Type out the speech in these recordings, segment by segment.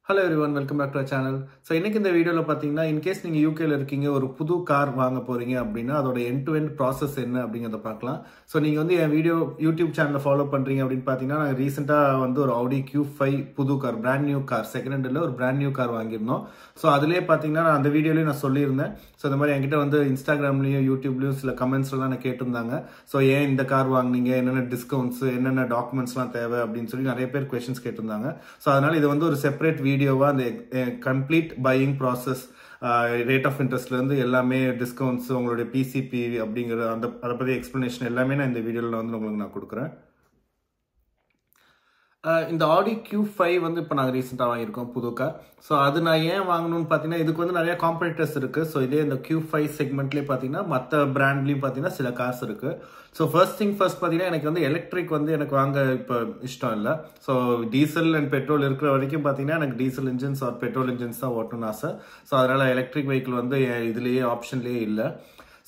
Hello everyone, welcome back to our channel. So இன்னைக்கு இந்த வீடியோல பாத்தீங்கன்னா in case நீங்க UKல இருக்கீங்க ஒரு புது கார் வாங்க போறீங்க அப்படினா அதோட end to end process என்ன அப்படிங்கறத பார்க்கலாம். So நீங்க வந்து என் வீடியோ YouTube சேனலை ஃபாலோ பண்றீங்க அப்படினு பாத்தீங்கன்னா நான் ரீசன்ட்டா வந்து ஒரு Audi Q5 புது கார் brand new கார் செகண்ட் ஹேண்ட்ல ஒரு brand new கார் வாங்கியிருந்தோம். So அதிலே பாத்தீங்கன்னா நான் அந்த வீடியோலயே நான் சொல்லியிருந்தேன். So இந்த மாதிரி என்கிட்ட வந்து Instagramலயும் YouTubeலயும் சில கமெண்ட்ஸ்லாம் நான் கேட்டிருந்தாங்க. So ஏன் இந்த கார் வாங்குனீங்க, என்னென்ன டிஸ்கவுண்ட்ஸ், என்னென்ன டாக்குமெண்ட்ஸ்லாம் தேவை அப்படினு சொல்லி நிறைய பேர் क्वेश्चंस கேட்டிருந்தாங்க. So அதனால இது வந்து ஒரு செப்பரேட் வீடியோவா அந்த complete buying process rate of இன்ட்ரெஸ்ட்ல இருந்து எல்லாமே டிஸ்கவுண்ட்ஸ் உங்களுடைய பிசிபி அப்படிங்கிற அந்த அதை பத்தி எக்ஸ்பிளனேஷன் எல்லாமே நான் இந்த வீடியோல வந்து உங்களுக்கு நான் கொடுக்குறேன். இந்த Audi Q5 வந்து இப்போ நாங்கள் ரீசெண்டாக வாங்கியிருக்கோம் புது கார். ஸோ அது நான் ஏன் வாங்கணும்னு பார்த்தீங்கன்னா இதுக்கு வந்து நிறைய காம்படிட்டர்ஸ் இருக்கு. ஸோ இதே இந்த Q5 செக்மெண்ட்லேயே பார்த்தீங்கன்னா மற்ற பிராண்ட்லேயும் பார்த்தீங்கன்னா சில கார்ஸ் இருக்கு. ஸோ ஃபர்ஸ்ட் திங் ஃபர்ஸ்ட் பார்த்தீங்கன்னா எனக்கு வந்து எலக்ட்ரிக் வந்து எனக்கு வாங்க இப்போ இஷ்டம் இல்லை. ஸோ டீசல் அண்ட் பெட்ரோல் இருக்கிற வரைக்கும் பார்த்தீங்கன்னா எனக்கு diesel engines or petrol engines தான் ஓட்டணும்னு ஆசை. ஸோ அதனால எலக்ட்ரிக் வெஹிக்கிள் வந்து இதுலேயே ஆப்ஷன்லேயே இல்லை.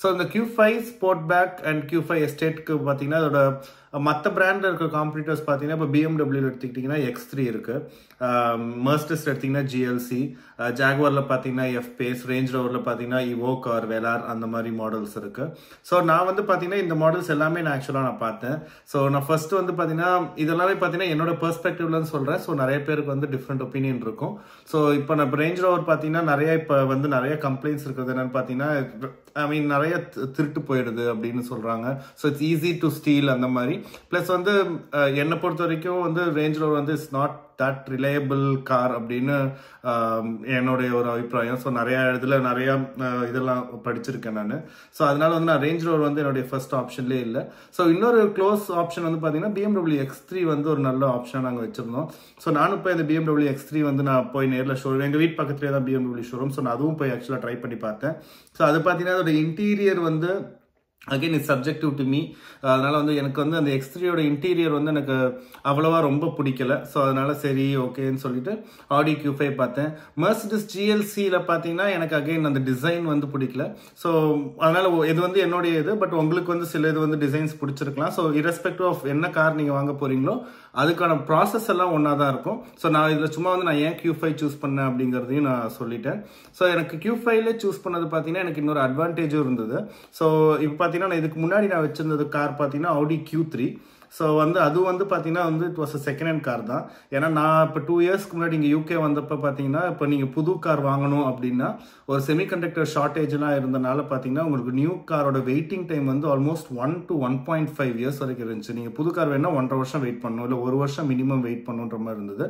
ஸோ இந்த Q5 sport back and Q5 எஸ்டேட்க்கு பார்த்தீங்கன்னா அதோட மற்ற பிராண்ட்ல இருக்கிற காம்படிட்டர்ஸ் பார்த்தீங்கன்னா இப்போ BMW எடுத்துக்கிட்டிங்கன்னா X3 இருக்கு, Mercedes எடுத்தீங்கன்னா GLC, ஜாகுவார்ல பார்த்தீங்கன்னா F-Pace, ரேஞ்ச் ரோவர்ல பார்த்தீங்கன்னா Evoque ஆர் வெலார் அந்த மாதிரி மாடல்ஸ் இருக்கு. ஸோ நான் வந்து பார்த்தீங்கன்னா இந்த மாடல்ஸ் எல்லாமே நான் ஆக்சுவலாக நான் பார்த்தேன். ஸோ நான் ஃபர்ஸ்ட் வந்து பார்த்தீங்கன்னா இதெல்லாமே பார்த்தீங்கன்னா என்னோட பெர்ஸ்பெக்டிவ்லன்னு சொல்றேன். ஸோ நிறைய பேருக்கு வந்து டிஃப்ரெண்ட் ஒப்பீனியன் இருக்கும். ஸோ இப்போ நான் ரேஞ்ச் ரோவர் பார்த்தீங்கன்னா நிறைய இப்போ வந்து நிறைய கம்ப்ளைண்ட்ஸ் இருக்குது. என்னன்னு பார்த்தீங்கன்னா ஐ மீன் நிறைய திருட்டு போயிடுது அப்படின்னு சொல்றாங்க. So it's easy to steel அந்த மாதிரி. பிளஸ் வந்து என்னை பொறுத்த வரைக்கும் வந்து ரேஞ்ச் ரோவர் வந்து it's not that reliable car அப்படின்னு என்னுடைய ஒரு அபிப்பிராயம். ஸோ நிறைய இதுல நிறைய இதெல்லாம் படிச்சிருக்கேன் நான். ஸோ அதனால வந்து நான் ரேஞ்ச் ரோவர் வந்து என்னுடைய ஃபர்ஸ்ட் ஆப்ஷன்லேயே இல்லை. ஸோ இன்னொரு க்ளோஸ் ஆப்ஷன் வந்து பார்த்தீங்கன்னா BMW X3 வந்து ஒரு நல்ல ஆப்ஷன் நாங்கள் வச்சிருந்தோம். ஸோ நானும் போய் இந்த BMW X3 வந்து நான் போய் நேரில் ஷோரூம், எங்கள் வீட்டு பக்கத்துலேயே தான் BMW ஷோரூம். ஸோ நான் அதுவும் போய் ஆக்சுவலாக ட்ரை பண்ணி பார்த்தேன். ஸோ அது பார்த்தீங்கன்னா அதோட இன்டீரியர் வந்து again it's subjective to me. அதனால வந்து எனக்கு வந்து அந்த X3யோட இன்டீரியர் வந்து எனக்கு அவ்வளவா ரொம்ப பிடிக்கல. ஸோ அதனால சரி ஓகேன்னு சொல்லிட்டு Audi Q5 பார்த்தேன். Mercedes GLCல பார்த்தீங்கன்னா எனக்கு அகைன் அந்த டிசைன் வந்து பிடிக்கல. ஸோ அதனால இது வந்து என்னுடைய இது, பட் உங்களுக்கு வந்து சில இது வந்து டிசைன்ஸ் பிடிச்சிருக்கலாம். ஸோ இரஸ்பெக்டிவ் ஆஃப் என்ன கார் நீங்க வாங்க போறீங்களோ அதுக்கான ப்ராசஸ் எல்லாம் ஒன்னா தான் இருக்கும். ஸோ நான் இதுல சும்மா வந்து நான் ஏன் Q5 சூஸ் பண்ணேன் அப்படிங்கறதையும் நான் சொல்லிட்டேன். ஸோ எனக்கு Q5ல சூஸ் பண்ணது பார்த்தீங்கன்னா எனக்கு இன்னொரு அட்வான்டேஜும் இருந்தது. ஸோ இப்போ பார்த்தீங்கன்னா இதுக்கு முன்னாடி நான் வச்சிருந்தது கார் பார்த்தீங்கன்னா Audi Q3. ஸோ வந்து அது வந்து பார்த்தீங்கன்னா வந்து it was second hand car தான். ஏன்னா நான் இப்போ 2 இயர்ஸ்க்கு முன்னாடி இங்கே UK வந்தப்போ பார்த்தீங்கன்னா இப்போ நீங்கள் புது கார் வாங்கணும் அப்படின்னா ஒரு செமிகண்டக்டர் ஷார்டேஜ்லாம் இருந்தனால பார்த்தீங்கன்னா உங்களுக்கு நியூ காரோட வெயிட்டிங் டைம் வந்து ஆல்மோஸ்ட் 1 to 1.5 இயர்ஸ் வரைக்கும் இருந்துச்சு. நீங்கள் புது கார் வேணா 1.5 வருஷம் வெயிட் பண்ணணும், இல்லை 1 வருஷம் மினிமம் வெயிட் பண்ணுன்ற மாதிரி இருந்தது.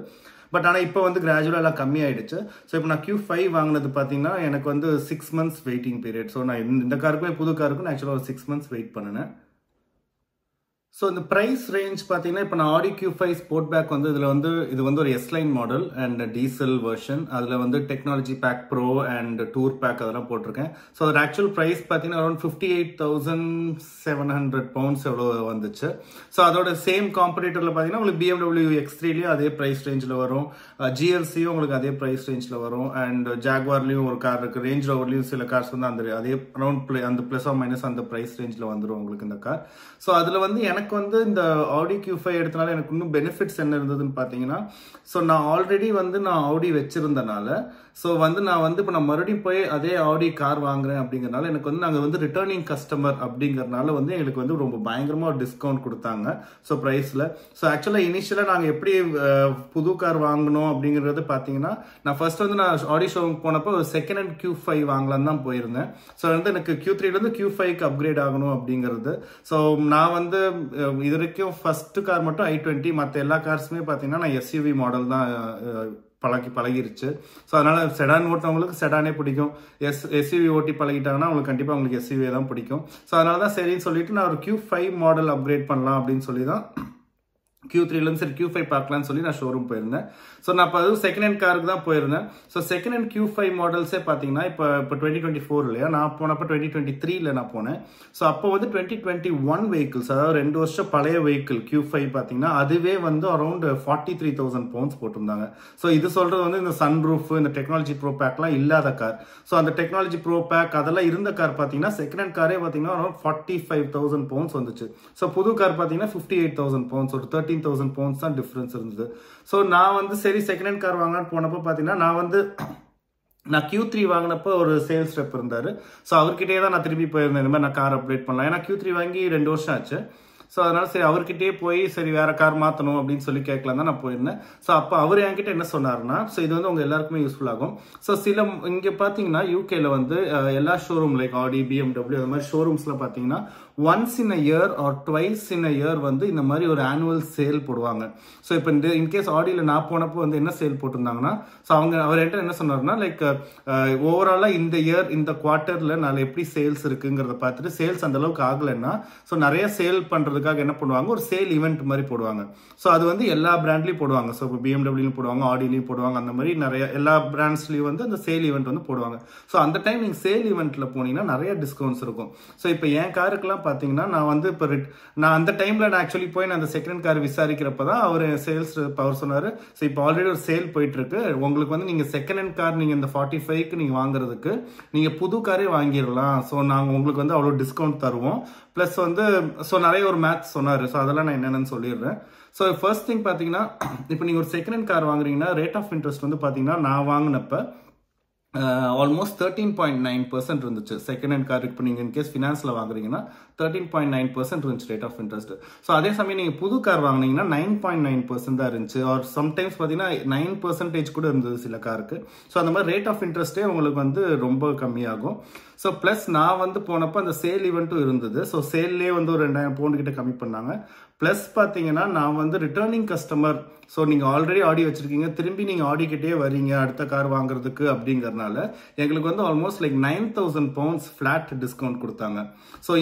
பட் ஆனால் இப்போ வந்து கிராஜுவலாக எல்லாம் கம்மியாயிடுச்சு. ஸோ இப்போ நான் Q5 வாங்கினது பார்த்தீங்கன்னா எனக்கு வந்து 6 months வெயிட்டிங் பீரியட். ஸோ நான் இந்த காருக்குமே புது காருக்கும் ஆக்சுவலாக ஒரு 6 months வெயிட் பண்ணினேன். ஸோ இந்த ப்ரைஸ் ரேஞ்ச் பார்த்தீங்கன்னா இப்போ நான் Audi Q5 ஸ்போர்ட் பேக் வந்து இதில் வந்து இது வந்து ஒரு S-line model and diesel version. அதில் வந்து technology pack pro and tour pack அதெல்லாம் போட்டிருக்கேன். ஸோ அதோட ஆக்சுவல் ப்ரைஸ் பார்த்தீங்கன்னா அரௌண்ட் 58,700 pounds எவ்வளோ வந்துச்சு. ஸோ அதோட சேம் காம்படிட்டரில் பார்த்தீங்கன்னா உங்களுக்கு BMW X3லையும் அதே ப்ரைஸ் ரேஞ்சில் வரும், GLCயும் உங்களுக்கு அதே ப்ரைஸ் ரேஞ்சில் வரும், அண்ட் ஜாகுவார்லையும் ஒரு கார் இருக்குது, ரேஞ்ச் ரோவர்லையும் சில கார்ஸ் வந்து அந்த அதே அரௌண்ட் அந்த ப்ளஸ் ஆர் மைனஸ் அந்த ப்ரைஸ் ரேஞ்சில் வந்துடும் உங்களுக்கு இந்த கார். ஸோ அதில் வந்து எனக்கு வந்து இந்த Audi Q5 எடுத்தனால எனக்கு இன்னும் பெனிஃபிட்ஸ் என்ன இருந்ததுன்னு பார்த்தீங்கன்னா, ஸோ நான் ஆல்ரெடி வந்து நான் Audi வச்சிருந்தனால ஸோ வந்து நான் வந்து இப்போ நான் மறுபடியும் போய் அதே Audi கார் வாங்குறேன் அப்படிங்கிறனால எனக்கு வந்து நாங்கள் வந்து ரிட்டர்னிங் கஸ்டமர் அப்படிங்கிறனால வந்து எங்களுக்கு வந்து ரொம்ப பயங்கரமாக ஒரு டிஸ்கவுண்ட் கொடுத்தாங்க. ஸோ ப்ரைஸில் ஸோ ஆக்சுவலாக இனிஷியலாக நாங்கள் எப்படி புது கார் வாங்கணும் அப்படிங்கிறது பார்த்தீங்கன்னா நான் ஃபர்ஸ்ட் வந்து நான் Audi ஷோரூம் போனப்போ ஒரு செகண்ட் ஹேண்ட் Q5 வாங்கலான்னு தான் போயிருந்தேன். ஸோ வந்து எனக்கு Q3லேருந்து Q5க்கு அப்கிரேட் ஆகணும் அப்படிங்கிறது. ஸோ நான் வந்து இது வரைக்கும் ஃபர்ஸ்ட் கார் மட்டும் i20, மற்ற எல்லா கார்ஸுமே பார்த்தீங்கன்னா நான் SUV மாடல் தான் பழகிருச்சு. ஸோ அதனால செடான் ஓட்டவங்களுக்கு செடானே பிடிக்கும், SUV ஓட்டி பழகிட்டாங்கன்னா அவங்களுக்கு கண்டிப்பாக அவங்களுக்கு SUV தான் பிடிக்கும். ஸோ அதனால தான் சரின்னு சொல்லிட்டு நான் ஒரு Q5 மாடல் அப்கிரேட் பண்ணலாம் அப்படின்னு சொல்லி தான் Q3லேருந்து சரி Q5 பார்க்கலான்னு சொல்லி நான் ஷோரூம் போயிருந்தேன். ஸோ நான் இப்போ அதுவும் செகண்ட் ஹேண்ட் காருக்கு தான் போயிருந்தேன். ஸோ செகண்ட் ஹேண்ட் Q5 மாடல்ஸே பார்த்தீங்கன்னா இப்போ 2024 இல்லையா, நான் போனப்போ 2023ல நான் போனேன். ஸோ அப்போ வந்து 2021 வெஹிக்கிள்ஸ், அதாவது 2 வருஷம் பழைய வெஹிக்கிள் Q5 பார்த்தீங்கன்னா அதுவே வந்து அரௌண்ட் 43,000 pounds போட்டிருந்தாங்க. ஸோ இது சொல்றது வந்து இந்த சன் ரூஃப், இந்த டெக்னாலஜி ப்ரோ பேக்லாம் இல்லாத கார். ஸோ அந்த டெக்னாலஜி ப்ரோ பேக் அதெல்லாம் இருந்த கார் பார்த்தீங்கன்னா செகண்ட் ஹேண்ட் காரே பார்த்தீங்கன்னா அரௌண்ட் 45,000 pounds வந்துச்சு. ஸோ புது கார் பார்த்தீங்கன்னா 58,000 pounds, ஒரு 13,000 15,000 pounds தான் டிஃபரன்ஸ் இருந்தது. ஸோ நான் வந்து சரி செகண்ட் ஹேண்ட் கார் வாங்கலான்னு போனப்போ பார்த்தீங்கன்னா நான் Q3 வாங்கினப்போ ஒரு சேல்ஸ் ரெப் இருந்தாரு. ஸோ அவர்கிட்டயே தான் நான் திருப்பி போயிருந்தேன், இந்த மாதிரி நான் கார் அப்டேட் பண்ணலாம். ஏன்னா Q3 வாங்கி 2 வருஷம் ஆச்சு. ஸோ அதனால சரி அவர்கிட்டயே போய் சரி வேற கார் மாற்றணும் அப்படின்னு சொல்லி கேட்கலாம் தான் நான் போயிருந்தேன். ஸோ அப்போ அவர் என்கிட்ட என்ன சொன்னார்னா, ஸோ இது வந்து உங்க எல்லாருக்குமே யூஸ்ஃபுல் ஆகும். ஸோ இங்கே பார்த்தீங்கன்னா யூகேல வந்து எல்லா ஷோரூம் லைக் ஆடி, BMW அது மாதிரி ஷோரூம்ஸ்ல பார்த்தீங்கன்னா once in a year R twice in a year வந்து இந்த மாதிரி ஒரு ஆனுவல் சேல் போடுவாங்க. ஸோ இப்போ இன்கேஸ் ஆடியில் நான் போனப்போ வந்து என்ன சேல் போட்டிருந்தாங்கன்னா, ஸோ அவர் என்கிட்ட என்ன சொன்னார்னா, லைக் ஓவராலாக இந்த இயர் இந்த குவார்ட்டரில் நாளை எப்படி சேல்ஸ் இருக்குங்கிறத பார்த்துட்டு சேல்ஸ் அந்த அளவுக்கு ஆகலைன்னா ஸோ நிறைய சேல் பண்ணுறதுக்காக என்ன பண்ணுவாங்க, ஒரு சேல் ஈவெண்ட் மாதிரி போடுவாங்க. ஸோ அது வந்து எல்லா பிராண்ட்லையும் போடுவாங்க. ஸோ இப்போ BMWலையும் போடுவாங்க, ஆடிலையும் போடுவாங்க, அந்த மாதிரி நிறைய எல்லா பிராண்ட்ஸ்லையும் வந்து அந்த சேல் ஈவெண்ட் வந்து போடுவாங்க. ஸோ அந்த டைம் நீங்கள் சேல் ஈவெண்ட்டில் போனீங்கன்னா நிறைய டிஸ்கவுண்ட்ஸ் இருக்கும். ஸோ இப்போ என் காருக்குலாம் பார்த்தீங்கன்னா நான் வந்து இப்போ நான் அந்த டைமில் நான் ஆக்சுவலி போய் நான் அந்த செகண்ட் கார் விசாரிக்கிறப்ப தான் அவர் சேல்ஸ் அவர் சொன்னார், ஸோ இப்போ ஆல்ரெடி ஒரு சேல் போயிட்டு இருக்கு, உங்களுக்கு வந்து நீங்கள் செகண்ட் ஹேண்ட் கார் நீங்கள் இந்த 45க்கு நீங்கள் வாங்குறதுக்கு நீங்கள் புது காரே வாங்கிடலாம். ஸோ நாங்கள் உங்களுக்கு வந்து அவ்வளோ டிஸ்கவுண்ட் தருவோம். ப்ளஸ் வந்து ஸோ நிறைய ஒரு மேட்ச் சொன்னார். ஸோ அதெல்லாம் நான் என்னென்னு சொல்லிடுறேன். ஸோ ஃபர்ஸ்ட் திங் பார்த்தீங்கன்னா, இப்போ நீங்கள் ஒரு செகண்ட் ஹேண்ட் கார் வாங்குறீங்கன்னா ரேட் ஆஃப் இன்ட்ரெஸ்ட் வந்து பார்த்தீங்கன்னா நான் வாங்கினப்ப ஆல்மோஸ்ட் 13.9% இருந்துச்சு. செகண்ட் ஹேண்ட் கார் இப்போ நீங்கள் இன்கேஸ் ஃபினான்ஸில் வாங்குறீங்கன்னா 13.9% இருந்துச்சு ரேட் ஆஃப் இன்ட்ரெஸ்ட். ஸோ அதே சமயம் நீங்கள் புது கார் வாங்கினீங்கன்னா 9.9% தான் இருந்துச்சு. ஆர் சம்டைம்ஸ் பார்த்தீங்கன்னா 9% கூட இருந்தது சில காருக்கு. ஸோ அந்த மாதிரி ரேட் ஆஃப் இன்ட்ரெஸ்ட்டே உங்களுக்கு வந்து ரொம்ப கம்மியாகும். ஸோ ப்ளஸ் நான் வந்து போனப்போ அந்த சேல் ஈவெண்ட்டும் இருந்தது. ஸோ சேல்லே வந்து ஒரு 2000 பவுண்ட் கிட்ட கம்மி பண்ணாங்க. ப்ளஸ் பார்த்தீங்கன்னா நான் வந்து ரிட்டர்னிங் கஸ்டமர். ஸோ நீங்கள் ஆல்ரெடி ஆடி வச்சிருக்கீங்க, திரும்பி நீங்கள் ஆடி கிட்டே வரீங்க அடுத்த கார் வாங்குறதுக்கு அப்படிங்கறதுனால எங்களுக்கு வந்து almost like 9,000 pounds flat discount கொடுத்தாங்க. ஸோ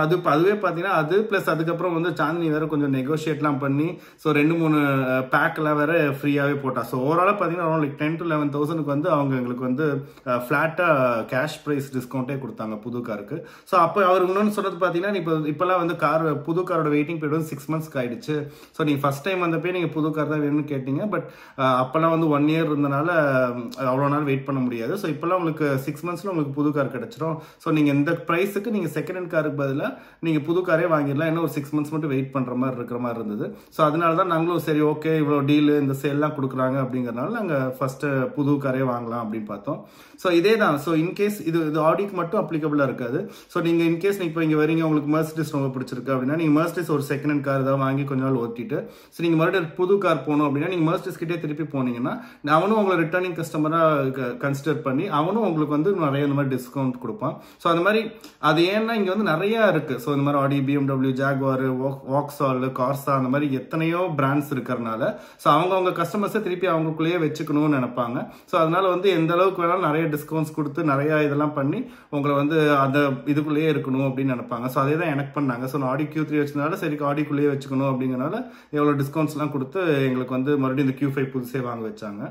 அதுவே பார்த்தீங்கன்னா அது ப்ளஸ் அதுக்கப்புறம் வந்து சாந்தினி வேற கொஞ்சம் நெகோஷியேட்லாம் பண்ணி ஸோ 2-3 பேக்லாம் வேற ஃப்ரீயாகவே போட்டா. ஸோ ஓவராலாக பார்த்தீங்கன்னா லைக் 10 to 11,000 வந்து அவங்க எங்களுக்கு வந்து ஃபிளாட்டாக கேஷ் ப்ரைஸ் டிஸ்கவுண்டே கொடுத்தாங்க புது காருக்கு. ஸோ அப்போ அவர் இன்னொன்று சொன்னது பார்த்தீங்கன்னா, இப்போலாம் வந்து புது காரோட வெயிட்டிங் பீரியட் வந்து 6 months ஆயிடுச்சு. ஸோ நீங்கள் ஃபர்ஸ்ட் டைம் வந்தப்பே நீங்கள் புது கார் தான் வேணும்னு கேட்டீங்க. பட் அப்போல்லாம் வந்து 1 year இருந்தனால அவ்வளோ நாள் வெயிட் பண்ண முடியாது. ஸோ இப்போல்லாம் உங்களுக்கு 6 monthsல உங்களுக்கு புது கார் கிடைச்சிடும். ஸோ நீங்கள் இந்த ப்ரைஸுக்கு நீங்கள் செகண்ட் ஹேண்ட் காருக்கு பதிலாக நீங்கள் புது காரே வாங்கிடலாம். இன்னும் ஒரு 6 months மட்டும் வெயிட் பண்ணுற மாதிரி இருக்கிற மாதிரி இருந்தது. ஸோ அதனால தான் நாங்களும் சரி ஓகே இவ்வளோ டீலு இந்த சேல்லாம் கொடுக்குறாங்க அப்படிங்கிறனால நாங்கள் ஃபர்ஸ்ட் புது காரே வாங்கலாம் அப்படின்னு பார்த்தோம். ஸோ இதே தான். ஸோ இன்கேஸ் இது ஆடிக்கு மட்டும் அப்ளிகபிளாக இருக்காது. ஸோ நீங்கள் இன்கேஸ் இப்போ இங்கே வரீங்க, உங்களுக்கு மெர்சிடிஸ் ரொம்ப பிடிச்சிருக்கு அப்படின்னா நீங்கள் மெர்சிடிஸ் ஒரு செகண்ட் ஹேண்ட் கார் ஏதாவது வாங்கி கொஞ்ச நாள் ஓட்டிட்டு ஸோ நீங்கள் மறுபடியும் புது கார் போகணும் அப்படின்னா நீங்கள் மெர்சிடிஸ் கிட்டே திருப்பி போனீங்கன்னா அவனும் உங்களை ரிட்டர்னிங் கஸ்டமராக கன்சிடர் பண்ணி அவனும் உங்களுக்கு வந்து நிறைய இந்த மாதிரி டிஸ்கவுண்ட் கொடுப்பான். ஸோ அந்த மாதிரி அது ஏன்னா இங்கே வந்து நிறைய இருக்கு. ஸோ இந்த மாதிரி ஆடி, BMW, ஜாக்வார், வாக்ஸால், கார்சா அந்த மாதிரி எத்தனையோ பிராண்ட்ஸ் இருக்கிறதுனால ஸோ அவங்க கஸ்டமர்ஸை திருப்பி அவங்களுக்குள்ளேயே வச்சுக்கணும்னு நினைப்பாங்க. ஸோ அதனால வந்து எந்த அளவுக்கு வேணாலும் நிறைய டிஸ்கவுண்ட்ஸ் கொடுத்து நிறைய இதெல்லாம் பண்ணி உங்களை வந்து அந்த இதுக்குள்ளேயே இருக்கணும் அப்படின்னு நினைப்பாங்க. ஸோ அதே தான் எனக்கு பண்ணாங்க. ஸோ நான் ஆடி Q3 வச்சதுனால சரி ஆடிக்குள்ளேயே வச்சுக்கணும் அப்படிங்கிறனால எவ்வளோ டிஸ்கவுண்ட்ஸ்லாம் கொடுத்து எங்களுக்கு வந்து மறுபடியும் இந்த Q5 புதுசே வாங்க வச்சாங்க.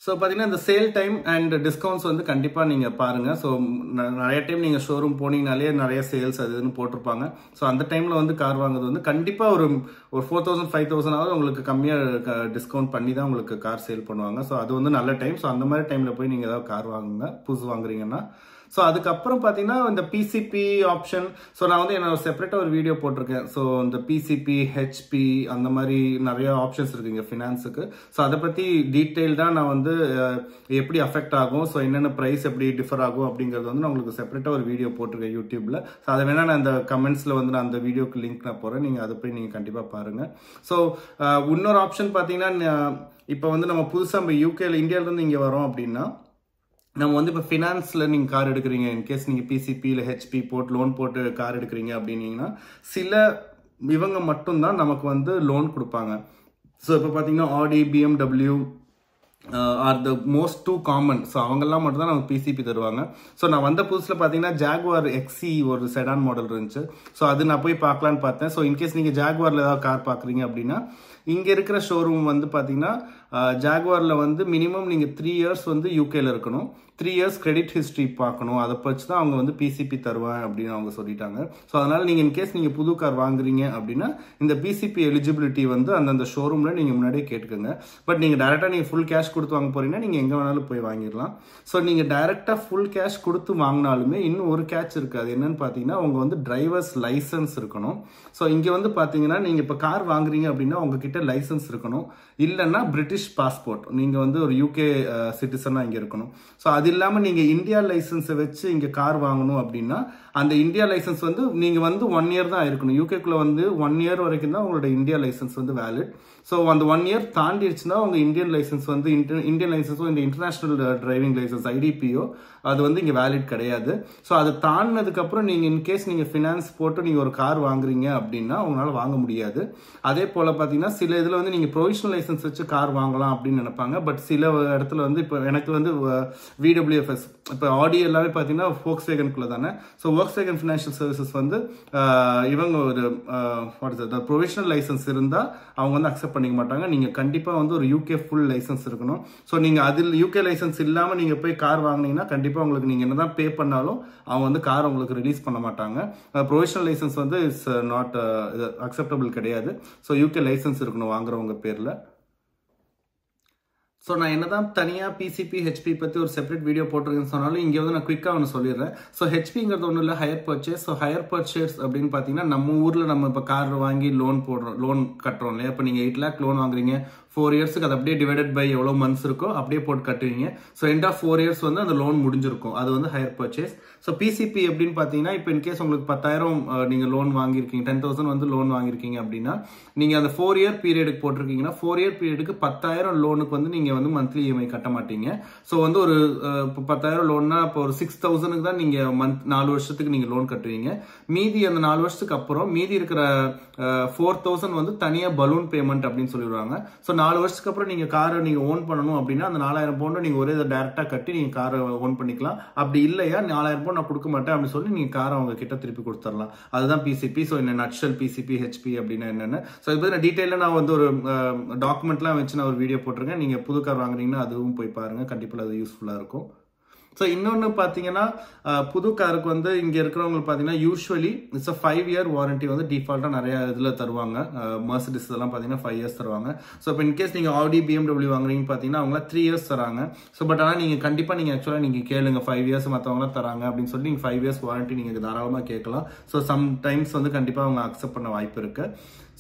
ஸோ பார்த்தீங்கன்னா இந்த சேல் டைம் அண்ட் டிஸ்கவுண்ட்ஸ் வந்து கண்டிப்பாக நீங்கள் பாருங்கள். ஸோ நிறைய டைம் நீங்கள் ஷோரூம் போனீங்கனாலே நிறைய சேல்ஸ் அது இதுன்னு போட்டிருப்பாங்க. ஸோ அந்த டைமில் வந்து கார் வாங்குறது வந்து கண்டிப்பாக ஒரு 4,000 5,000 உங்களுக்கு கம்மியாக டிஸ்கவுண்ட் பண்ணி தான் உங்களுக்கு கார் சேல் பண்ணுவாங்க. ஸோ அது வந்து நல்ல டைம். ஸோ அந்த மாதிரி டைமில் போய் நீங்கள் ஏதாவது கார் வாங்குங்க புதுசு வாங்குறீங்கன்னா. ஸோ அதுக்கப்புறம் பார்த்தீங்கன்னா இந்த PCP ஆப்ஷன். ஸோ நான் வந்து என்னோட செப்பரேட்டாக ஒரு வீடியோ போட்டிருக்கேன். ஸோ இந்த PCP, HP அந்த மாதிரி நிறைய ஆப்ஷன்ஸ் இருக்குங்க ஃபினான்ஸுக்கு. ஸோ அதை பற்றி டீட்டெயில்டாக நான் வந்து எப்படி அஃபெக்ட் ஆகும், ஸோ என்னென்ன ப்ரைஸ் எப்படி டிஃபர் ஆகும் அப்படிங்கிறது வந்து நான் உங்களுக்கு செப்பரேட்டாக ஒரு வீடியோ போட்டிருக்கேன் யூடியூப்ல. ஸோ அதை வேணா நான் அந்த கமெண்ட்ஸில் வந்து நான் அந்த வீடியோக்கு லிங்க் நான் போகிறேன், நீங்கள் அதை போய் நீங்கள் கண்டிப்பாக பாருங்கள். ஸோ இன்னொரு ஆப்ஷன் பார்த்தீங்கன்னா, இப்போ வந்து நம்ம புதுசாக நம்ம யூகேல இந்தியாவிலேருந்து இங்கே வரோம் அப்படின்னா நம்ம வந்து இப்போ ஃபினான்ஸில் நீங்கள் கார் எடுக்கிறீங்க, இன்கேஸ் நீங்கள் PCP இல்லை HP போட்டு லோன் போட்டு கார் எடுக்கிறீங்க அப்படின்னீங்கன்னா சில இவங்க மட்டும்தான் நமக்கு வந்து லோன் கொடுப்பாங்க. ஸோ இப்போ பார்த்தீங்கன்னா Audi, BMW are the most too common. So அவங்கெல்லாம் மட்டும் தான் நமக்கு PCP தருவாங்க. ஸோ நான் வந்த புதுசில் பார்த்தீங்கன்னா ஜாக்வார் XE ஒரு செடான் மாடல் இருந்துச்சு. ஸோ அது நான் போய் பார்க்கலான்னு பார்த்தேன். ஸோ இன்கேஸ் நீங்கள் ஜாக்வாரில் ஏதாவது கார் பார்க்குறீங்க அப்படின்னா இங்கே இருக்கிற ஷோரூம் வந்து பார்த்தீங்கன்னா ஜாக்வாரில் வந்து மினிமம் நீங்கள் 3 years வந்து யூகேல இருக்கணும். 3 years கிரெடிட் ஹிஸ்ட்ரி பார்க்கணும். அதை வச்சு தான் அவங்க வந்து பிசிபி தருவேன் அப்படின்னு அவங்க சொல்லிட்டாங்க. ஸோ அதனால நீங்கள் இன்கேஸ் நீங்கள் புது கார் வாங்குறீங்க அப்படின்னா இந்த பிசிபி எலிஜிபிலிட்டி வந்து அந்தந்த ஷோரூமில் நீங்கள் முன்னாடியே கேட்டுக்கோங்க. பட் நீங்கள் டைரெக்டாக நீங்கள் ஃபுல் கேஷ் கொடுத்து வாங்க போறீங்கன்னா நீங்கள் எங்கே வேணாலும் போய் வாங்கிடலாம். ஸோ நீங்கள் டைரெக்டாக ஃபுல் கேஷ் கொடுத்து வாங்கினாலுமே இன்னும் ஒரு கேட்ச் இருக்குது. அது என்னன்னு பார்த்தீங்கன்னா அவங்க வந்து டிரைவர்ஸ் லைசன்ஸ் இருக்கணும். ஸோ இங்கே வந்து பார்த்தீங்கன்னா நீங்கள் இப்போ கார் வாங்குறீங்க அப்படின்னா உங்ககிட்ட லைசன்ஸ் இருக்கணும். இல்லைன்னா பிரிட்டிஷ் பாஸ்போர்ட், நீங்கள் வந்து ஒரு யூகே சிட்டிசனாக இங்கே இருக்கணும். ஸோ அது இல்லாமல் நீங்கள் இந்தியா லைசன்ஸை வச்சு இங்கே கார் வாங்கணும் அப்படின்னா அந்த இந்தியா லைசன்ஸ் வந்து நீங்கள் வந்து 1 year தான் இருக்கணும். யூகேக்குள்ளே வந்து 1 year வரைக்கும் தான் உங்களோட இந்தியா லைசன்ஸ் வந்து வேலிட். ஸோ அந்த 1 year தாண்டிடுச்சுன்னா உங்கள் இந்தியன் லைசன்ஸ் வந்து இந்தியன் லைசன்ஸோ இந்த இன்டர்நேஷனல் டிரைவிங் லைசன்ஸ் ஐடிபிஓ அது வந்து இங்கே வேலிட் கிடையாது. ஸோ அது தாண்டினதுக்கப்புறம் நீங்கள் இன்கேஸ் நீங்கள் ஃபினான்ஸ் போட்டு நீங்கள் ஒரு கார் வாங்குறீங்க அப்படின்னா உங்களால் வாங்க முடியாது. அதே போல் பார்த்தீங்கன்னா சில இதில் வந்து நீங்கள் ப்ரொவிஷனல் லைசன்ஸ் வச்சு கார் வாங்கலாம் அப்படின்னு நினைப்பாங்க. பட் சில இடத்துல வந்து இப்போ எனக்கு வந்து VWFS இப்போ ஆடி எல்லாமே பார்த்தீங்கன்னா Volkswagenக்குள்ள தானே. ஸோ Volkswagen ஃபினான்ஷியல் சர்வீசஸ் வந்து இவங்க ஒரு ப்ரொவிஷனல் லைசன்ஸ் இருந்தால் அவங்க வந்து அக்செப்ட் பண்ணிக்க மாட்டாங்க. நீங்கள் கண்டிப்பாக வந்து ஒரு யூகே ஃபுல் லைசன்ஸ் இருக்கணும். ஸோ நீங்கள் அதில் யூகே லைசன்ஸ் இல்லாமல் நீங்கள் போய் கார் வாங்கினீங்கன்னா கண்டிப்பாக உங்களுக்கு நீங்கள் என்னதான் பே பண்ணாலும் அவங்க வந்து கார் உங்களுக்கு ரிலீஸ் பண்ண மாட்டாங்க. ப்ரொவிஷனல் லைசன்ஸ் வந்து இட்ஸ் நாட் அக்செப்டபிள் கிடையாது. ஸோ யூகே லைசன்ஸ் இருக்கணும் வாங்குறவங்க பேரில். ஸோ நான் என்னதான் தனியாக பிசிபி ஹெச்பி பற்றி ஒரு செப்பரேட் வீடியோ போட்டிருக்கேன்னு சொன்னாலும் இங்கே வந்து நான் குயிக்காக ஒன்று சொல்லிடுறேன். ஸோ ஹெச்பிங்கிறது ஒன்றும் இல்லை, higher purchase. So higher purchase அப்படின்னு பார்த்தீங்கன்னா நம்ம ஊரில் நம்ம இப்போ கார் வாங்கி லோன் கட்டுறோம் இல்லையா. இப்போ நீங்கள் 8 lakh லோன் வாங்குறீங்க 4 yearsக்கு அது அப்படியே டிவைடட் பை எவ்வளோ மந்த்ஸ் இருக்கோ அப்படியே போட்டு கட்டுவீங்க. ஸோ எண்ட் ஆஃப் 4 years வந்து அந்த லோன் முடிஞ்சிருக்கும். அது வந்து ஹையர் பர்ச்சேஸ். ஸோ பிசிபி எப்படின்னு பார்த்தீங்கன்னா இப்போ இன்கேஸ் உங்களுக்கு 10,000 நீங்கள் லோன் வாங்கியிருக்கீங்க, 10,000 வந்து லோன் வாங்கியிருக்கீங்க அப்படின்னா நீங்கள் அந்த 4 year பீரியடுக்கு போட்டிருக்கீங்கன்னா 4 year பீரியடுக்கு 10,000 லோனுக்கு வந்து நீங்கள் வந்து மந்த்லி இஎம்ஐ கட்ட மாட்டீங்க. ஸோ வந்து ஒரு இப்போ 10,000 லோன்னா இப்போ ஒரு 6,000க்கு தான் நீங்கள் 4 வருஷத்துக்கு நீங்கள் லோன் கட்டுவீங்க. மீதி அந்த 4 வருஷத்துக்கு அப்புறம் மீதி இருக்கிற 4,000 வந்து தனியாக பலூன் பேமெண்ட் அப்படின்னு சொல்லிடுவாங்க. ஸோ 4 வருஷத்துக்கு அப்புறம் நீங்கள் காரை நீங்கள் ஓன் பண்ணணும் அப்படின்னா அந்த 4,000 பவுண்டை நீங்கள் ஒரே டைரக்டாக கட்டி நீங்கள் காரை ஓன் பண்ணிக்கலாம். அப்படி இல்லையா 4,000 பவுண்ட் நான் கொடுக்க மாட்டேன் அப்படின்னு சொல்லி நீங்கள் காரை அவங்க கிட்ட திருப்பி கொடுத்துடலாம். அதுதான் பிசிபி. ஸோ இந்த நட்ஷல் பிசிபி ஹெச்பி அப்படின்னா என்னென்ன. ஸோ இது பற்றி டீட்டெயிலாக நான் வந்து ஒரு டாக்குமெண்ட்லாம் வச்சு நான் ஒரு வீடியோ போட்டிருக்கேன். நீங்கள் புது கார் வாங்குறீங்கன்னா அதுவும் போய் பாருங்க, கண்டிப்பாக அது யூஸ்ஃபுல்லாக இருக்கும். ஸோ இன்னொன்று பார்த்தீங்கன்னா புது காருக்கு வந்து இங்கே இருக்கிறவங்களுக்கு பார்த்தீங்கன்னா யூஸ்வலி இட்ஸ் 5 year வாரண்டி வந்து டிஃபால்ட்டாக நிறைய இதில் தருவாங்க. மெர்சிடிஸ் இதெல்லாம் பார்த்தீங்கன்னா 5 years தருவாங்க. ஸோ இப்போ இன்கேஸ் நீங்கள் ஆடி BMW வாங்குறீங்கன்னு பார்த்தீங்கன்னா அவங்கள 3 years தராங்க. ஸோ பட் ஆனால் நீங்கள் கண்டிப்பாக நீங்கள் ஆக்சுவலாக நீங்கள் கேளுங்க 5 years மற்றவங்களாம் தராங்க அப்படின்னு சொல்லி நீங்கள் 5 years வாரண்டி நீங்கள் தாராளமாக கேட்கலாம். ஸோ சம்டைம்ஸ் வந்து கண்டிப்பாக அவங்க அக்செப்ட் பண்ண வாய்ப்பு இருக்கு.